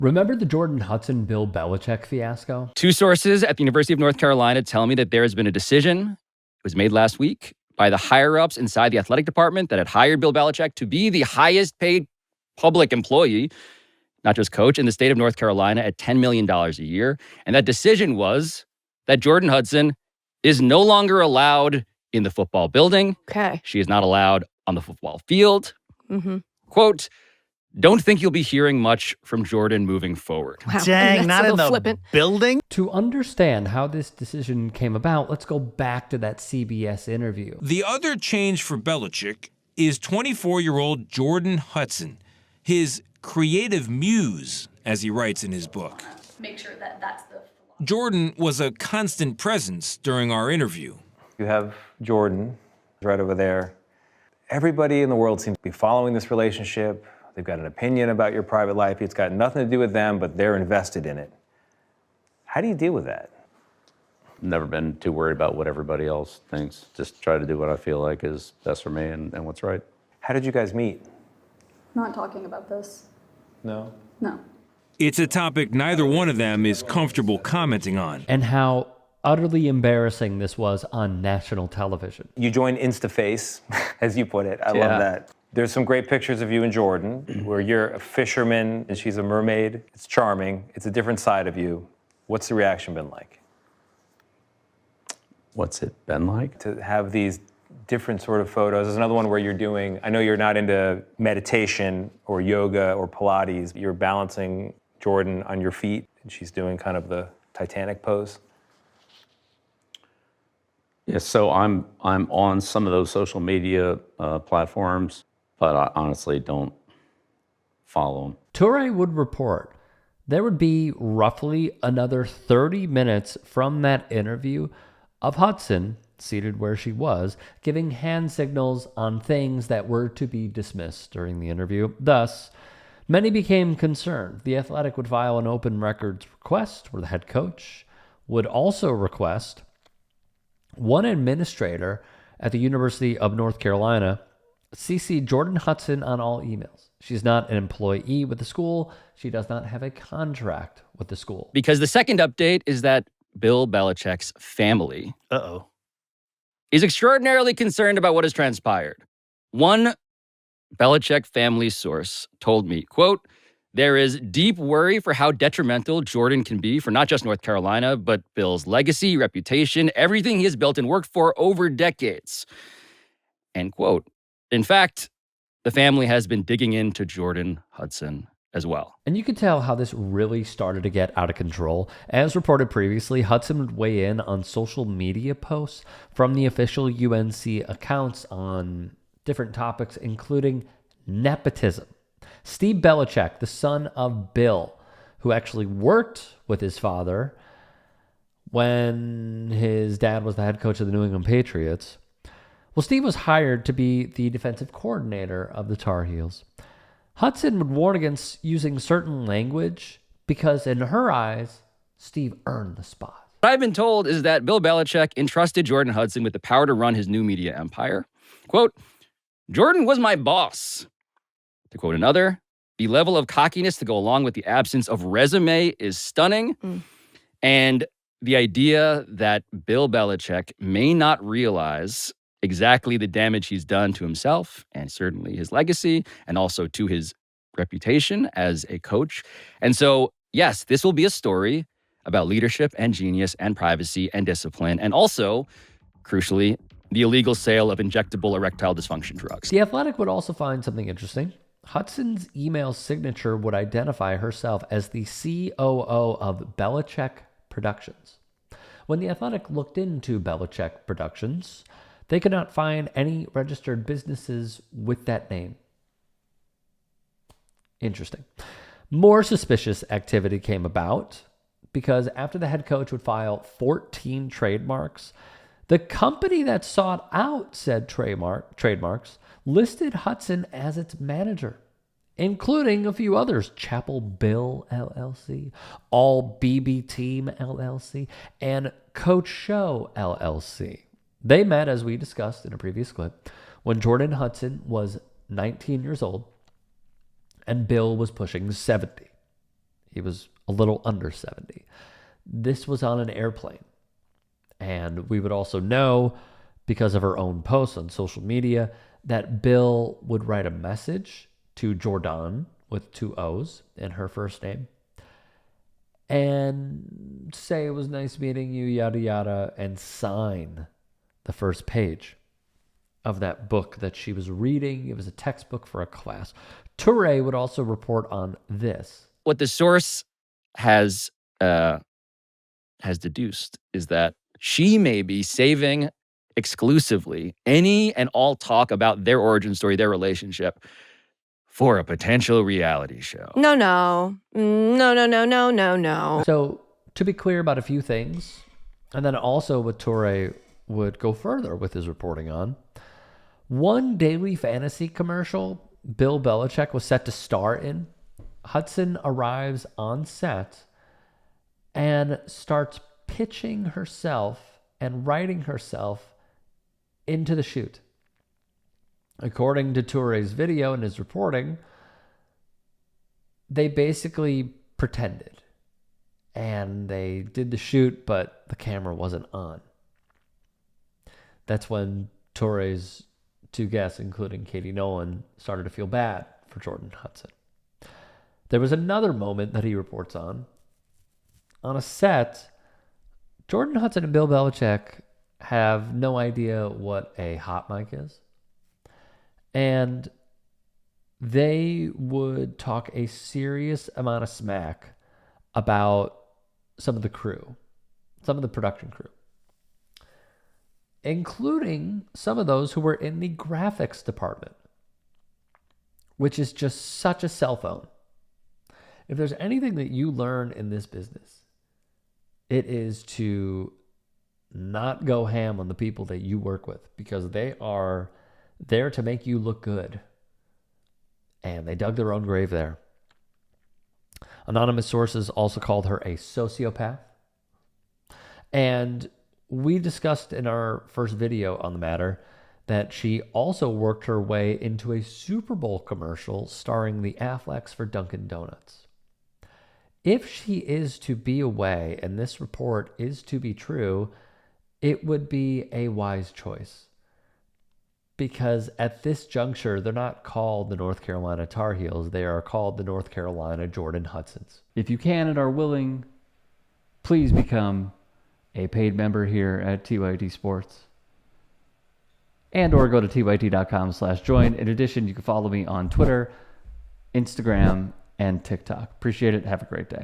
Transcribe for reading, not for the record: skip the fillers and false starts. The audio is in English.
Remember the Jordon Hudson, Bill Belichick fiasco? Two sources at the University of North Carolina tell me that there has been a decision, it was made last week, by the higher-ups inside the athletic department that had hired Bill Belichick to be the highest-paid public employee, not just coach, in the state of North Carolina at $10 million a year. And that decision was that Jordon Hudson is no longer allowed in the football building. Okay. She is not allowed on the football field. Mm-hmm. Quote, don't think you'll be hearing much from Jordon moving forward. Wow. Dang, not in the flippant. building? To understand how this decision came about, let's go back to that CBS interview. The other change for Belichick is 24-year-old Jordon Hudson, his creative muse, as he writes in his book. Make sure that that's the... Jordon was a constant presence during our interview. You have Jordon right over there. Everybody in the world seems to be following this relationship. They've got an opinion about your private life. It's got nothing to do with them, but they're invested in it. How do you deal with that? Never been too worried about what everybody else thinks. Just try to do what I feel like is best for me and what's right. How did you guys meet? Not talking about this. No? No. It's a topic neither one of them is comfortable commenting on. And how utterly embarrassing this was on national television. You joined InstaFace, as you put it. I love that. There's some great pictures of you and Jordan, where you're a fisherman and she's a mermaid. It's charming. It's a different side of you. What's the reaction been like? What's it been like? To have these different sort of photos. There's another one where you're doing, I know you're not into meditation or yoga or Pilates. You're balancing Jordan on your feet, and she's doing kind of the Titanic pose. Yeah, so I'm on some of those social media platforms, but I honestly don't follow them. Torre would report there would be roughly another 30 minutes from that interview of Hudson, seated where she was, giving hand signals on things that were to be dismissed during the interview. Thus, many became concerned. The Athletic would file an open records request where the head coach would also request one administrator at the University of North Carolina CC Jordon Hudson on all emails. She's not an employee with the school. She does not have a contract with the school. Because the second update is that Bill Belichick's family is extraordinarily concerned about what has transpired. One Belichick family source told me, quote, there is deep worry for how detrimental Jordon can be for not just North Carolina, but Bill's legacy, reputation, everything he has built and worked for over decades. End quote. In fact, the family has been digging into Jordon Hudson as well. And you could tell how this really started to get out of control. As reported previously, Hudson would weigh in on social media posts from the official UNC accounts on different topics, including nepotism. Steve Belichick, the son of Bill, who actually worked with his father when his dad was the head coach of the New England Patriots. Well, Steve was hired to be the defensive coordinator of the Tar Heels. Hudson would warn against using certain language because, in her eyes, Steve earned the spot. What I've been told is that Bill Belichick entrusted Jordon Hudson with the power to run his new media empire. Quote, Jordon was my boss. To quote another, the level of cockiness to go along with the absence of resume is stunning. And the idea that Bill Belichick may not realize exactly the damage he's done to himself and certainly his legacy and also to his reputation as a coach. And so, yes, this will be a story about leadership and genius and privacy and discipline and also, crucially, the illegal sale of injectable erectile dysfunction drugs. The Athletic would also find something interesting. Hudson's email signature would identify herself as the COO of Belichick Productions. When the Athletic looked into Belichick Productions, they could not find any registered businesses with that name. Interesting. More suspicious activity came about because after the head coach would file 14 trademarks, the company that sought out said trademarks listed Hudson as its manager, including a few others: Chapel Bill LLC, All BB Team LLC, and Coach Show LLC. They met, as we discussed in a previous clip, when Jordon Hudson was 19 years old and Bill was pushing 70. He was a little under 70. This was on an airplane. And we would also know, because of her own posts on social media, that Bill would write a message to Jordon with 2 O's in her first name and say it was nice meeting you, yada, yada, and sign the first page of that book that she was reading. It was a textbook for a class. Torre would also report on this. What the source has deduced is that she may be saving exclusively any and all talk about their origin story, their relationship, for a potential reality show. No. So, to be clear about a few things, and then also what Torre would go further with his reporting on, one daily fantasy commercial Bill Belichick was set to star in, Hudson arrives on set and starts pitching herself and writing herself into the shoot. According to Torre's video and his reporting, they basically pretended. And they did the shoot, but the camera wasn't on. That's when Torre's 2 guests, including Katie Nolan, started to feel bad for Jordon Hudson. There was another moment that he reports on. On a set, Jordon Hudson and Bill Belichick have no idea what a hot mic is. And they would talk a serious amount of smack about some of the crew, some of the production crew, including some of those who were in the graphics department, which is just such a cell phone. If there's anything that you learn in this business, it is to not go ham on the people that you work with, because they are there to make you look good. And they dug their own grave there. Anonymous sources also called her a sociopath. And we discussed in our first video on the matter that she also worked her way into a Super Bowl commercial starring the Afflecks for Dunkin' Donuts. If she is to be away, and this report is to be true, it would be a wise choice. Because at this juncture, they're not called the North Carolina Tar Heels. They are called the North Carolina Jordon Hudsons. If you can and are willing, please become a paid member here at TYT Sports. And or go to tyt.com/join. In addition, you can follow me on Twitter, Instagram, and TikTok. Appreciate it. Have a great day.